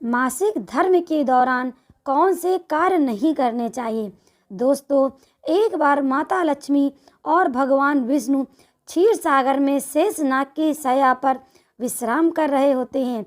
मासिक धर्म के दौरान कौन से कार्य नहीं करने चाहिए। दोस्तों, एक बार माता लक्ष्मी और भगवान विष्णु क्षीर सागर में शेषनाग की शैया पर विश्राम कर रहे होते हैं।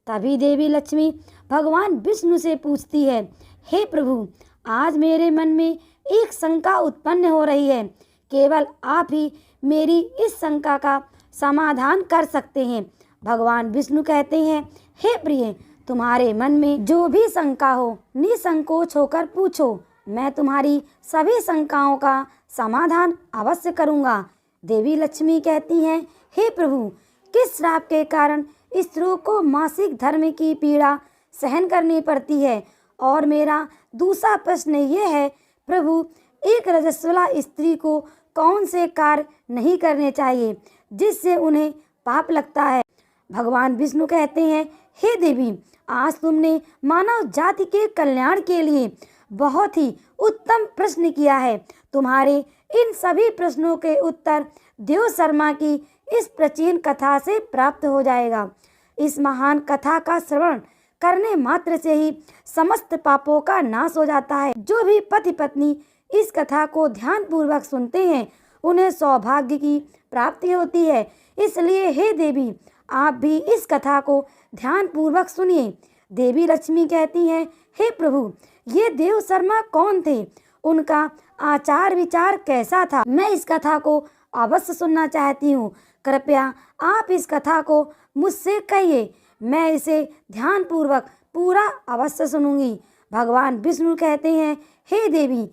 तभी देवी लक्ष्मी भगवान विष्णु से पूछती है, हे प्रभु, आज मेरे मन में एक शंका उत्पन्न हो रही है। केवल आप ही मेरी इस शंका का समाधान कर सकते हैं। भगवान विष्णु कहते हैं, हे प्रिय, तुम्हारे मन में जो भी शंका हो निसंकोच होकर पूछो। मैं तुम्हारी सभी शंकाओं का समाधान अवश्य करूंगा। देवी लक्ष्मी कहती हैं, हे प्रभु, किस श्राप के कारण स्त्रियों को मासिक धर्म की पीड़ा सहन करनी पड़ती है। और मेरा दूसरा प्रश्न ये है, प्रभु, एक रजस्वला स्त्री को कौन से कार्य नहीं करने चाहिए जिससे उन्हें पाप लगता है। भगवान विष्णु कहते हैं, हे देवी, आज तुमने मानव जाति के कल्याण के लिए बहुत ही उत्तम प्रश्न किया है। तुम्हारे इन सभी प्रश्नों के उत्तर देव शर्मा की इस प्राचीन कथा से प्राप्त हो जाएगा। इस महान कथा का श्रवण करने मात्र से ही समस्त पापों का नाश हो जाता है। जो भी पति पत्नी इस कथा को ध्यान पूर्वक सुनते हैं उन्हें सौभाग्य की प्राप्ति होती है। इसलिए हे देवी, आप भी इस कथा को ध्यान पूर्वक सुनिए। देवी लक्ष्मी कहती हैं, हे प्रभु, ये देव शर्मा कौन थे, उनका आचार विचार कैसा था, मैं इस कथा को अवश्य सुनना चाहती हूँ। कृपया आप इस कथा को मुझसे कहिए, मैं इसे ध्यान पूर्वक पूरा अवश्य सुनूंगी। भगवान विष्णु कहते हैं, हे देवी,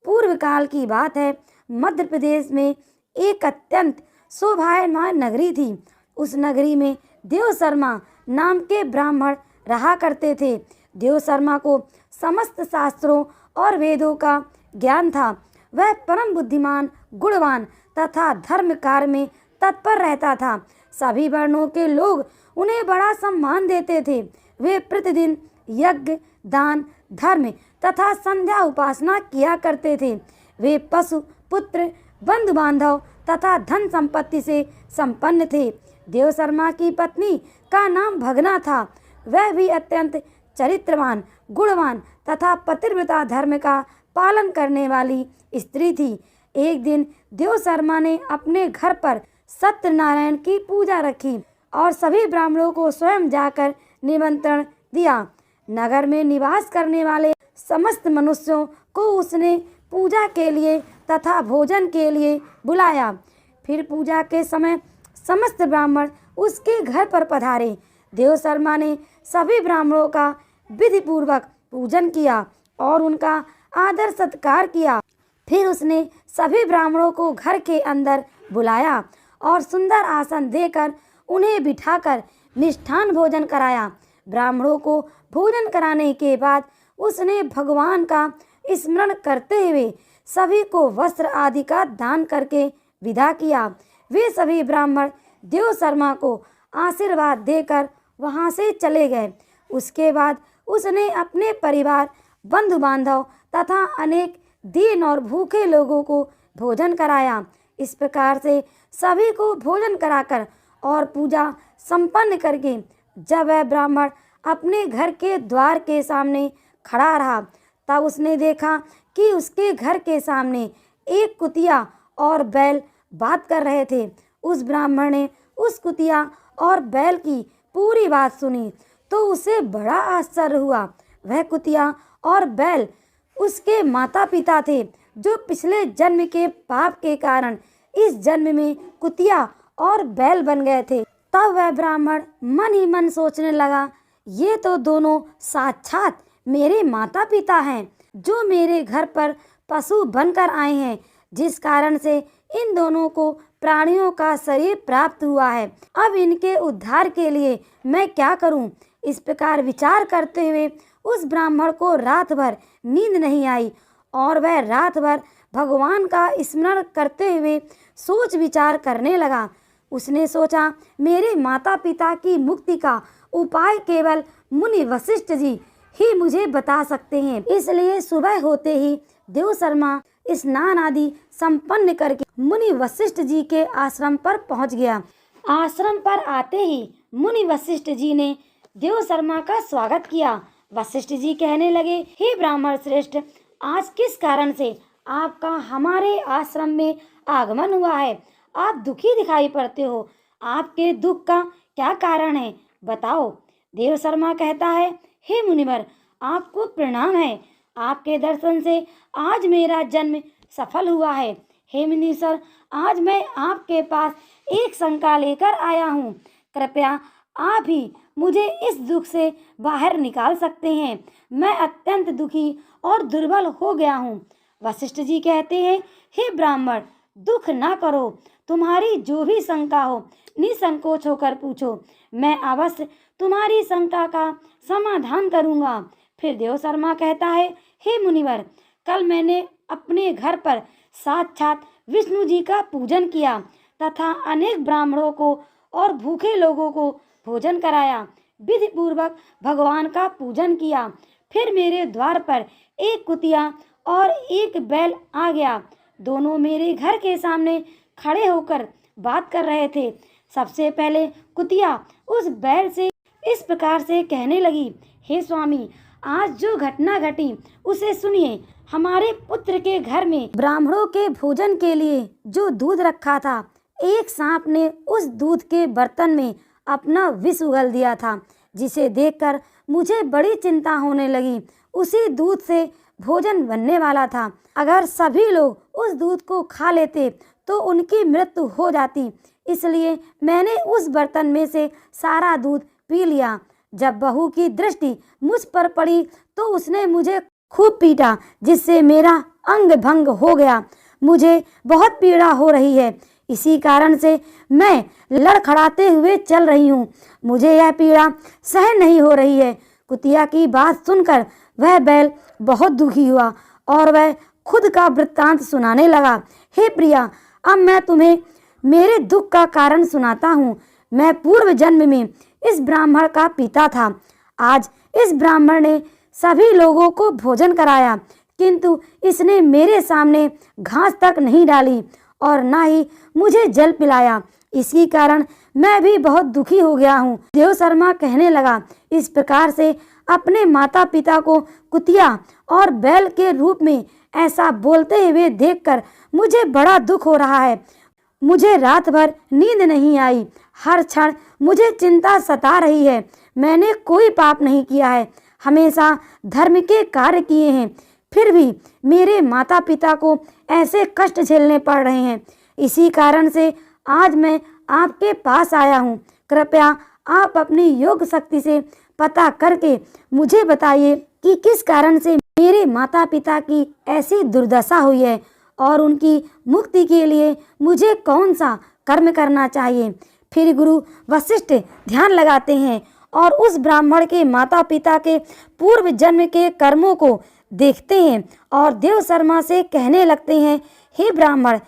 पूर्व काल की बात है, मध्य प्रदेश में एक अत्यंत शोभायमान नगरी थी। उस नगरी में देव शर्मा नाम के ब्राह्मण रहा करते थे। देव शर्मा को समस्त शास्त्रों और वेदों का ज्ञान था। वह परम बुद्धिमान, गुणवान तथा धर्म कार्य में तत्पर रहता था। सभी वर्णों के लोग उन्हें बड़ा सम्मान देते थे। वे प्रतिदिन यज्ञ, दान, धर्म तथा संध्या उपासना किया करते थे। वे पशु, पुत्र, बंधु बांधव तथा धन संपत्ति से संपन्न थे। देव शर्मा की पत्नी का नाम भगना था। वह भी अत्यंत चरित्रवान, गुणवान तथा पतिव्रता धर्म का पालन करने वाली स्त्री थी। एक दिन देव शर्मा ने अपने घर पर सत्यनारायण की पूजा रखी और सभी ब्राह्मणों को स्वयं जाकर निमंत्रण दिया। नगर में निवास करने वाले समस्त मनुष्यों को उसने पूजा के लिए तथा भोजन के लिए बुलाया। फिर पूजा के समय समस्त ब्राह्मण उसके घर पर पधारे। देव शर्मा ने सभी ब्राह्मणों का विधि पूर्वक पूजन किया और उनका आदर सत्कार किया। फिर उसने सभी ब्राह्मणों को घर के अंदर बुलाया और सुंदर आसन देकर उन्हें बिठाकर मिष्ठान भोजन कराया। ब्राह्मणों को भोजन कराने के बाद उसने भगवान का स्मरण करते हुए सभी को वस्त्र आदि का दान करके विदा किया। वे सभी ब्राह्मण देव शर्मा को आशीर्वाद देकर वहां से चले गए। उसके बाद उसने अपने परिवार, बंधु बांधव तथा अनेक दीन और भूखे लोगों को भोजन कराया। इस प्रकार से सभी को भोजन कराकर और पूजा संपन्न करके जब वह ब्राह्मण अपने घर के द्वार के सामने खड़ा रहा, तब उसने देखा कि उसके घर के सामने एक कुतिया और बैल बात कर रहे थे। उस ब्राह्मण ने उस कुतिया और बैल की पूरी बात सुनी तो उसे बड़ा आश्चर्य हुआ। वह कुतिया और बैल उसके माता पिता थे, जो पिछले जन्म के पाप के कारण इस जन्म में कुतिया और बैल बन गए थे। तब वह ब्राह्मण मन ही मन सोचने लगा, ये तो दोनों साक्षात मेरे माता पिता हैं, जो मेरे घर पर पशु बनकर आए हैं, जिस कारण से इन दोनों को प्राणियों का शरीर प्राप्त हुआ है। अब इनके उद्धार के लिए मैं क्या करूं? इस प्रकार विचार करते हुए उस ब्राह्मण को रात भर नींद नहीं आई और वह रात भर भगवान का स्मरण करते हुए सोच विचार करने लगा। उसने सोचा, मेरे माता पिता की मुक्ति का उपाय केवल मुनि वशिष्ठ जी ही मुझे बता सकते हैं। इसलिए सुबह होते ही देव शर्मा स्नान आदि संपन्न करके मुनि वशिष्ठ जी के आश्रम पर पहुंच गया। आश्रम पर आते ही मुनि वशिष्ठ जी ने देव शर्मा का स्वागत किया। वशिष्ठ जी कहने लगे, हे ब्राह्मण श्रेष्ठ, आज किस कारण से आपका हमारे आश्रम में आगमन हुआ है? आप दुखी दिखाई पड़ते हो। आपके दुख का क्या कारण है, बताओ। देव शर्मा कहता है, हे मुनिवर, आपको प्रणाम है। आपके दर्शन से आज मेरा जन्म सफल हुआ है। हे मुनीश्वर, आज मैं आपके पास एक शंका लेकर आया हूँ। कृपया आप ही मुझे इस दुख से बाहर निकाल सकते हैं। मैं अत्यंत दुखी और दुर्बल हो गया हूँ। वशिष्ठ जी कहते हैं, हे ब्राह्मण, दुख ना करो। तुम्हारी जो भी शंका हो निसंकोच होकर पूछो। मैं अवश्य तुम्हारी शंका का समाधान करूँगा। फिर देव शर्मा कहता है, हे मुनिवर, कल मैंने अपने घर पर साक्षात विष्णु जी का पूजन किया तथा अनेक ब्राह्मणों को और भूखे लोगों को भोजन कराया। विधि पूर्वक भगवान का पूजन किया। फिर मेरे द्वार पर एक कुतिया और एक बैल आ गया। दोनों मेरे घर के सामने खड़े होकर बात कर रहे थे। सबसे पहले कुतिया उस बैल से इस प्रकार से कहने लगी, हे स्वामी, आज जो घटना घटी उसे सुनिए। हमारे पुत्र के घर में ब्राह्मणों के भोजन के लिए जो दूध रखा था, एक सांप ने उस दूध के बर्तन में अपना विष उगल दिया था, जिसे देखकर मुझे बड़ी चिंता होने लगी। उसी दूध से भोजन बनने वाला था। अगर सभी लोग उस दूध को खा लेते तो उनकी मृत्यु हो जाती, इसलिए मैंने उस बर्तन में से सारा दूध पी लिया। जब बहू की दृष्टि मुझ पर पड़ी तो उसने मुझे खूब पीटा, जिससे मेरा अंग भंग हो गया। मुझे बहुत पीड़ा हो रही है। इसी कारण से मैं लड़खड़ाते हुए चल रही हूँ। मुझे यह पीड़ा सहन नहीं हो रही है। कुतिया की बात सुनकर वह बैल बहुत दुखी हुआ और वह खुद का वृत्तांत सुनाने लगा। हे प्रिया, अब मैं तुम्हें मेरे दुख का कारण सुनाता हूँ। मैं पूर्व जन्म में इस ब्राह्मण का पिता था। आज इस ब्राह्मण ने सभी लोगों को भोजन कराया, किंतु इसने मेरे सामने घास तक नहीं डाली और ना ही मुझे जल पिलाया। इसी कारण मैं भी बहुत दुखी हो गया हूँ। देव शर्मा कहने लगा, इस प्रकार से अपने माता पिता को कुतिया और बैल के रूप में ऐसा बोलते हुए देखकर मुझे बड़ा दुख हो रहा है। मुझे रात भर नींद नहीं आई। हर क्षण मुझे चिंता सता रही है। मैंने कोई पाप नहीं किया है, हमेशा धर्म के कार्य किए हैं, फिर भी मेरे माता पिता को ऐसे कष्ट झेलने पड़ रहे हैं। इसी कारण से आज मैं आपके पास आया हूँ। कृपया आप अपनी योग शक्ति से पता करके मुझे बताइए कि किस कारण से मेरे माता पिता की ऐसी दुर्दशा हुई है और उनकी मुक्ति के लिए मुझे कौन सा कर्म करना चाहिए। फिर गुरु वशिष्ठ ध्यान लगाते हैं और उस ब्राह्मण के माता पिता के पूर्व जन्म के कर्मों को देखते हैं और देव शर्मा से कहने लगते हैं, हे ब्राह्मण,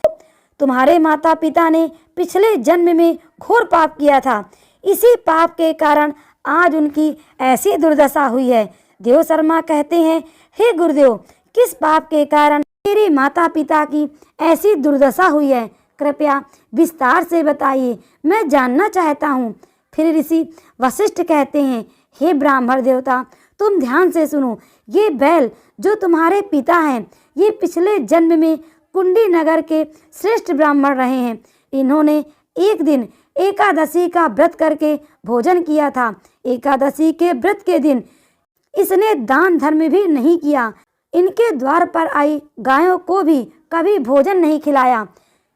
तुम्हारे माता पिता ने पिछले जन्म में घोर पाप किया था। इसी पाप के कारण आज उनकी ऐसी दुर्दशा हुई है। देव शर्मा कहते हैं, हे गुरुदेव, किस पाप के कारण मेरे माता पिता की ऐसी दुर्दशा हुई है? कृपया विस्तार से बताइए, मैं जानना चाहता हूँ। फिर ऋषि वशिष्ठ कहते हैं, हे ब्राह्मण देवता, तुम ध्यान से सुनो। ये बैल जो तुम्हारे पिता हैं, ये पिछले जन्म में कुंडी नगर के श्रेष्ठ ब्राह्मण रहे हैं। इन्होंने एक दिन एकादशी का व्रत करके भोजन किया था। एकादशी के व्रत के दिन इसने दान धर्म भी नहीं किया। इनके द्वार पर आई गायों को भी कभी भोजन नहीं खिलाया।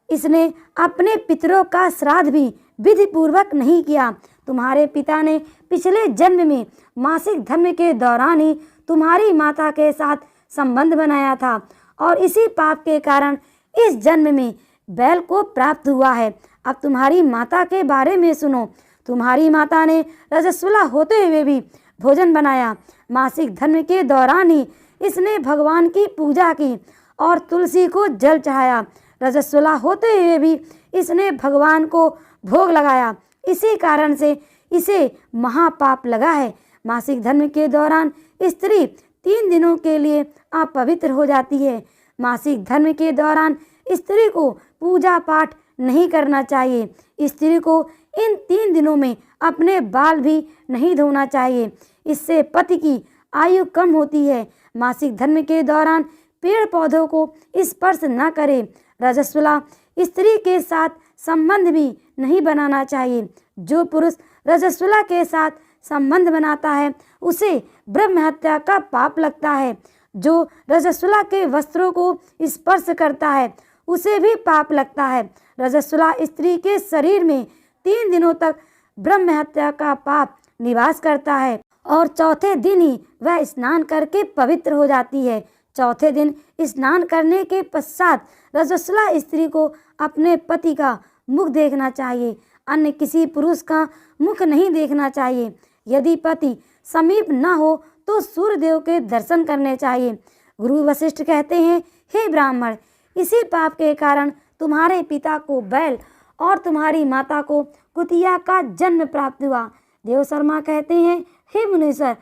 इसने अपने पितरों का श्राद्ध भी विधि पूर्वक नहीं किया। तुम्हारे पिता ने पिछले जन्म में मासिक धर्म के दौरान ही तुम्हारी माता के साथ संबंध बनाया था और इसी पाप के कारण इस जन्म में बैल को प्राप्त हुआ है। अब तुम्हारी माता के बारे में सुनो। तुम्हारी माता ने रजस्वला होते हुए भी भोजन बनाया। मासिक धर्म के दौरान ही इसने भगवान की पूजा की और तुलसी को जल चढ़ाया। रजस्वला होते हुए भी इसने भगवान को भोग लगाया। इसी कारण से इसे महापाप लगा है। मासिक धर्म के दौरान स्त्री 3 दिनों के लिए अपवित्र हो जाती है। मासिक धर्म के दौरान स्त्री को पूजा पाठ नहीं करना चाहिए। स्त्री को इन 3 दिनों में अपने बाल भी नहीं धोना चाहिए, इससे पति की आयु कम होती है। मासिक धर्म के दौरान पेड़ पौधों को स्पर्श न करें। रजस्वला स्त्री के साथ संबंध भी नहीं बनाना चाहिए। जो पुरुष रजस्वला के साथ संबंध बनाता है उसे ब्रह्म हत्या का पाप लगता है। जो रजस्वला के वस्त्रों को स्पर्श करता है उसे भी पाप लगता है। रजस्वला स्त्री के शरीर में 3 दिनों तक ब्रह्म हत्या का पाप निवास करता है और चौथे दिन ही वह स्नान करके पवित्र हो जाती है। चौथे दिन स्नान करने के पश्चात रजस्वला स्त्री को अपने पति का मुख देखना चाहिए, अन्य किसी पुरुष का मुख नहीं देखना चाहिए। यदि पति समीप न हो तो सूर्यदेव के दर्शन करने चाहिए। गुरु वशिष्ठ कहते हैं, हे ब्राह्मण, इसी पाप के कारण तुम्हारे पिता को बैल और तुम्हारी माता को कुतिया का जन्म प्राप्त हुआ। देव शर्मा कहते हैं, हे मुनीश्वर,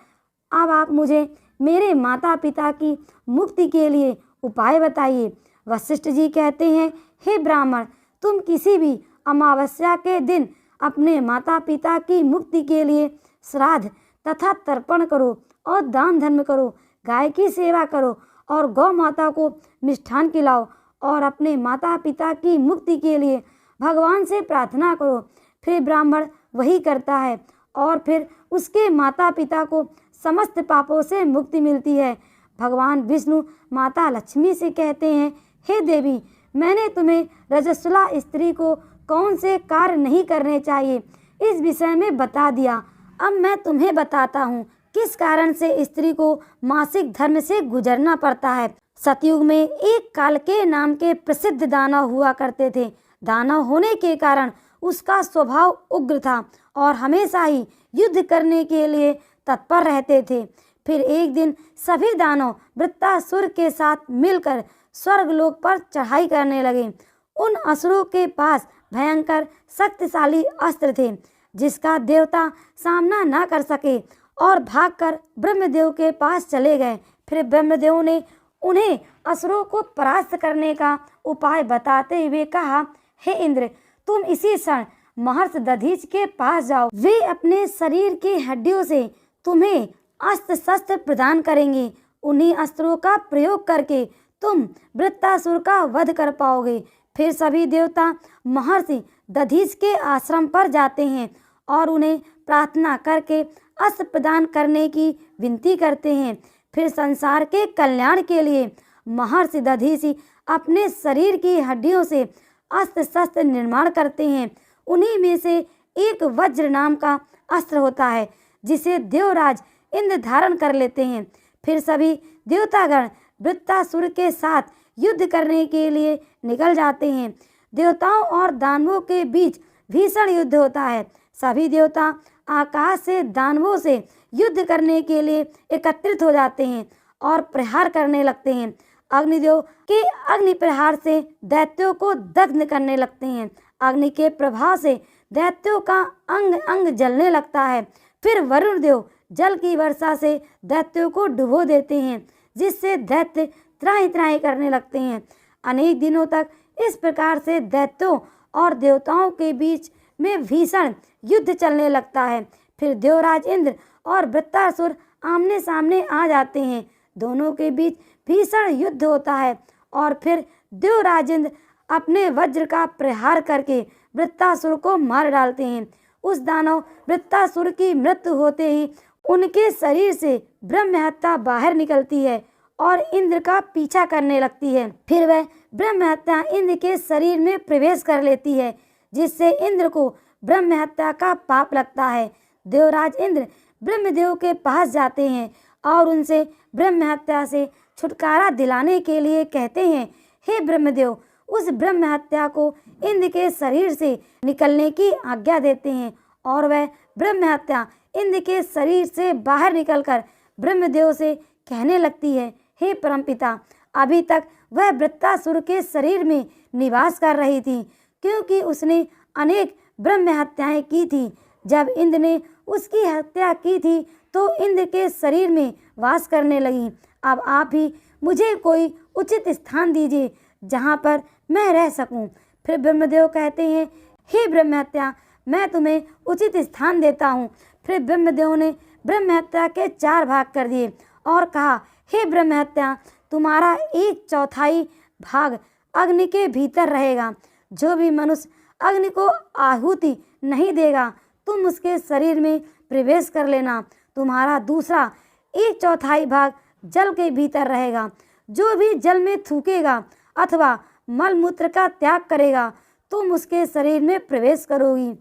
अब आप मुझे मेरे माता पिता की मुक्ति के लिए उपाय बताइए। वशिष्ठ जी कहते हैं, हे ब्राह्मण, तुम किसी भी अमावस्या के दिन अपने माता पिता की मुक्ति के लिए श्राद्ध तथा तर्पण करो और दान धर्म करो, गाय की सेवा करो और गौ माता को मिष्ठान खिलाओ और अपने माता पिता की मुक्ति के लिए भगवान से प्रार्थना करो। फिर ब्राह्मण वही करता है और फिर उसके माता पिता को समस्त पापों से मुक्ति मिलती है। भगवान विष्णु माता लक्ष्मी से कहते हैं, हे देवी, मैंने तुम्हें रजस्वला स्त्री को कौन से कार्य नहीं करने चाहिए इस विषय में बता दिया। अब मैं तुम्हें बताता हूँ किस कारण से स्त्री को मासिक धर्म से गुजरना पड़ता है। सतयुग में एक कालकेय नाम के प्रसिद्ध दानव हुआ करते थे। दानव होने के कारण उसका स्वभाव उग्र था और हमेशा ही युद्ध करने के लिए तत्पर रहते थे। फिर एक दिन सभी दानव वृत्तासुर के साथ मिलकर स्वर्गलोक पर चढ़ाई करने लगे। उन असुरों के पास भयंकर शक्तिशाली अस्त्र थे जिसका देवता सामना न कर सके और भागकर ब्रह्मदेव के पास चले गए। फिर ब्रह्मदेव ने उन्हें असुरों को परास्त करने का उपाय बताते हुए कहा, हे इंद्र, तुम इसी क्षण महर्षि दधीच के पास जाओ। वे अपने शरीर की हड्डियों से तुम्हें अस्त्र शस्त्र प्रदान करेंगे। उन्हीं अस्त्रों का प्रयोग करके तुम वृत्तासुर का वध कर पाओगे। फिर सभी देवता महर्षि दधीच के आश्रम पर जाते हैं और उन्हें प्रार्थना करके अस्त्र प्रदान करने की विनती करते हैं। फिर संसार के कल्याण के लिए महर्षि दधीच अपने शरीर की हड्डियों से अस्त्र शस्त्र निर्माण करते हैं। उन्हीं में से एक वज्र नाम का अस्त्र होता है जिसे देवराज इंद्र धारण कर लेते हैं। फिर सभी देवतागण वृत्तासुर के साथ युद्ध करने के लिए निकल जाते हैं। देवताओं और दानवों के बीच भीषण युद्ध होता है। सभी देवता आकाश से दानवों से युद्ध करने के लिए एकत्रित हो जाते हैं और प्रहार करने लगते हैं। अग्निदेव के अग्नि प्रहार से दैत्यों को दग्ध करने लगते हैं। अग्नि के प्रभाव से दैत्यों का अंग अंग जलने लगता है। फिर वरुण देव जल की वर्षा से दैत्यों को डुबो देते हैं जिससे दैत्य त्राहि त्राहि करने लगते हैं। अनेक दिनों तक इस प्रकार से दैत्यों और देवताओं के बीच में भीषण युद्ध चलने लगता है। फिर देवराज इंद्र और वृत्तासुर आमने सामने आ जाते हैं। दोनों के बीच भीषण युद्ध होता है और फिर देवराज इंद्र अपने वज्र का प्रहार करके वृत्तासुर को मार डालते हैं। उस दानव वृत्तासुर की मृत्यु होते ही उनके शरीर से ब्रह्म हत्या बाहर निकलती है और इंद्र का पीछा करने लगती है। फिर वह ब्रह्म हत्या इंद्र के शरीर में प्रवेश कर लेती है जिससे इंद्र को ब्रह्म हत्या का पाप लगता है। देवराज इंद्र ब्रह्मदेव के पास जाते हैं और उनसे ब्रह्म हत्या से छुटकारा दिलाने के लिए कहते हैं, हे ब्रह्मदेव, उस ब्रह्म हत्या को इंद्र के शरीर से निकलने की आज्ञा देते हैं और वह ब्रह्म हत्या इंद्र के शरीर से बाहर निकलकर ब्रह्मदेव से कहने लगती है, हे परमपिता, अभी तक वह वृत्तासुर के शरीर में निवास कर रही थी क्योंकि उसने अनेक ब्रह्म हत्याएं की थी। जब इंद्र ने उसकी हत्या की थी तो इंद्र के शरीर में वास करने लगी। अब आप ही मुझे कोई उचित स्थान दीजिए जहाँ पर मैं रह सकूं। फिर ब्रह्मदेव कहते हैं, हे ब्रह्म हत्या, मैं तुम्हें उचित स्थान देता हूँ। फिर ब्रह्मदेव ने ब्रह्म हत्या के 4 भाग कर दिए और कहा, हे ब्रह्म हत्या, तुम्हारा 1/4 भाग अग्नि के भीतर रहेगा। जो भी मनुष्य अग्नि को आहुति नहीं देगा, तुम उसके शरीर में प्रवेश कर लेना। तुम्हारा दूसरा 1/4 भाग जल के भीतर रहेगा। जो भी जल में थूकेगा अथवा मलमूत्र का त्याग करेगा, तुम उसके शरीर में प्रवेश करोगी।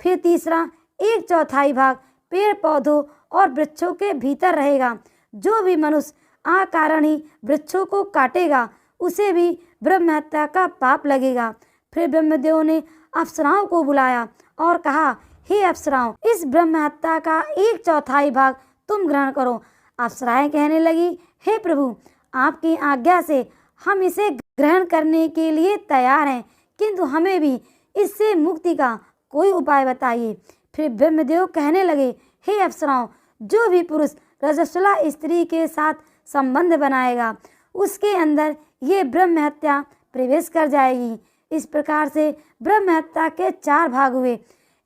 फिर तीसरा 1/4 भाग पेड़ पौधों और वृक्षों के भीतर रहेगा। जो भी मनुष्य अकारण ही वृक्षों को काटेगा, उसे भी ब्रह्म हत्या का पाप लगेगा। फिर ब्रह्मदेव ने अप्सराओं को बुलाया और कहा, हे अप्सराओं, इस ब्रह्म हत्या का 1/4 भाग तुम ग्रहण करो। अप्सराएं कहने लगी, हे प्रभु, आपकी आज्ञा से हम इसे ग्रहण करने के लिए तैयार हैं, किंतु हमें भी इससे मुक्ति का कोई उपाय बताइए। फिर ब्रह्मदेव कहने लगे, हे अप्सराओं, जो भी पुरुष रजस्वला स्त्री के साथ संबंध बनाएगा, उसके अंदर ये ब्रह्म हत्या प्रवेश कर जाएगी। इस प्रकार से ब्रह्म हत्या के 4 भाग हुए,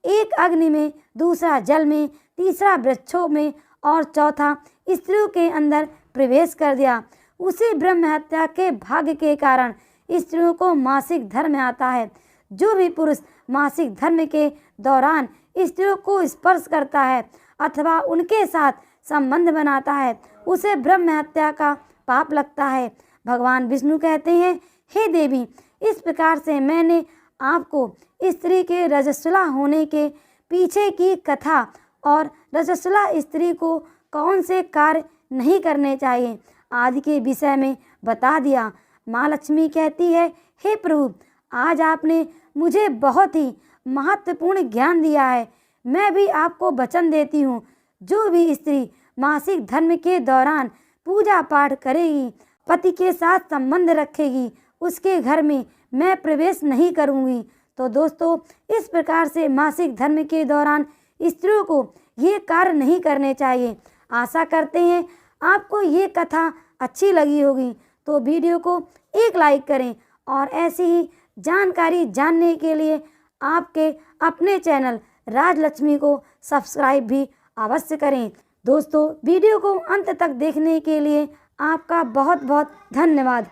एक अग्नि में, दूसरा जल में, तीसरा वृक्षों में और चौथा स्त्रियों के अंदर प्रवेश कर दिया। उसी ब्रह्म हत्या के भाग्य के कारण स्त्रियों को मासिक धर्म आता है। जो भी पुरुष मासिक धर्म के दौरान स्त्रियों को स्पर्श करता है अथवा उनके साथ संबंध बनाता है, उसे ब्रह्म हत्या का पाप लगता है। भगवान विष्णु कहते हैं, हे देवी, इस प्रकार से मैंने आपको स्त्री के रजस्वला होने के पीछे की कथा और रजस्वला स्त्री को कौन से कार्य नहीं करने चाहिए आदि के विषय में बता दिया। माँ लक्ष्मी कहती है, हे प्रभु, आज आपने मुझे बहुत ही महत्वपूर्ण ज्ञान दिया है। मैं भी आपको वचन देती हूँ, जो भी स्त्री मासिक धर्म के दौरान पूजा पाठ करेगी, पति के साथ संबंध रखेगी, उसके घर में मैं प्रवेश नहीं करूँगी। तो दोस्तों, इस प्रकार से मासिक धर्म के दौरान स्त्रियों को ये कार्य नहीं करने चाहिए। आशा करते हैं आपको ये कथा अच्छी लगी होगी, तो वीडियो को एक लाइक करें और ऐसी ही जानकारी जानने के लिए आपके अपने चैनल राजलक्ष्मी को सब्सक्राइब भी अवश्य करें। दोस्तों, वीडियो को अंत तक देखने के लिए आपका बहुत बहुत धन्यवाद।